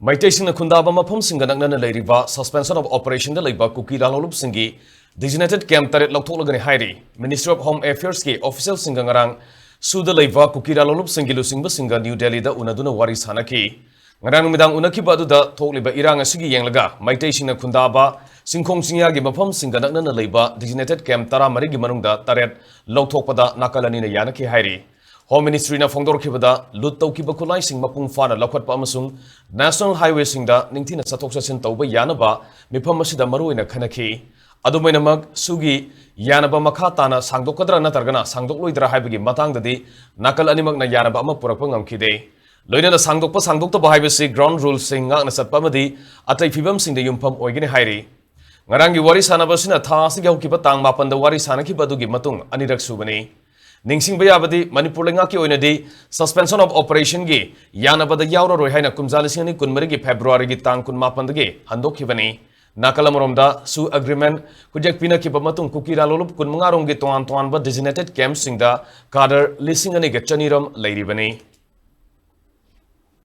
Maitesing Kundaba Mapum Singanana Ladiva, suspension of operation the LEIBA KUKI LALHOULUP Singi, designated camp Taret LOUTHOKPADA HAIRI, Ministry of Home Affairs ki official Singangarang, Su the LEIBA KUKI LALHOULUP Singilu Singba Singa New Delhi da Unaduna Waris Hanaki. Ngarang midang unaki badu da Tokliba Irang Asigi Yanglaga, Maitesing Kundaba, Singkong Singyagi Mapum Singanana LEIBA, designated camp Tara Marigi Manungda, Taret LOUTHOKPADA Nakalani YANAKHRE HAIRI. Home Ministry na Fongdor Kibada, Luto Kibakulai Sing Mapung Fana Lakwat Pamasung, National Highway Singda, Ningtina Satoksa Sintoba Yanaba, Mipamasida Maru in a Kanaki, Adumainamag, Sugi, Yanaba Makatana, Sangdokadra Natargana, Sangdokluidra Hibigi, Matang the D, Nakal Animag na Yanaba Mapurapangam Kide. Loina the Sangdokpa Sangdokta Bahibasi, ground rules sing Nang Sapamadi, Atay Fibam Sing the Yumpam Oigini Hairi. Ngarangi Waris Hanabasina Tasiga Kipatang Mapan the Waris Hanaki Badugi Matung, Anirak Subani. Ningsing Bayabadi, Manipur Lengaki Oinadi, suspension of operation gi, Yanabada Yauro Rohina Kumzalisini Kunmarigi February Tang Kunmapandagi, Handokivani, Nakalamoromda, Su agreement, Kujak Pina Kipamatung KUKI LALHOULUP Kunmangarong Gitoan Toanba designated camp Singda, Kader, Lisingani Gachaniram, Lady Bani.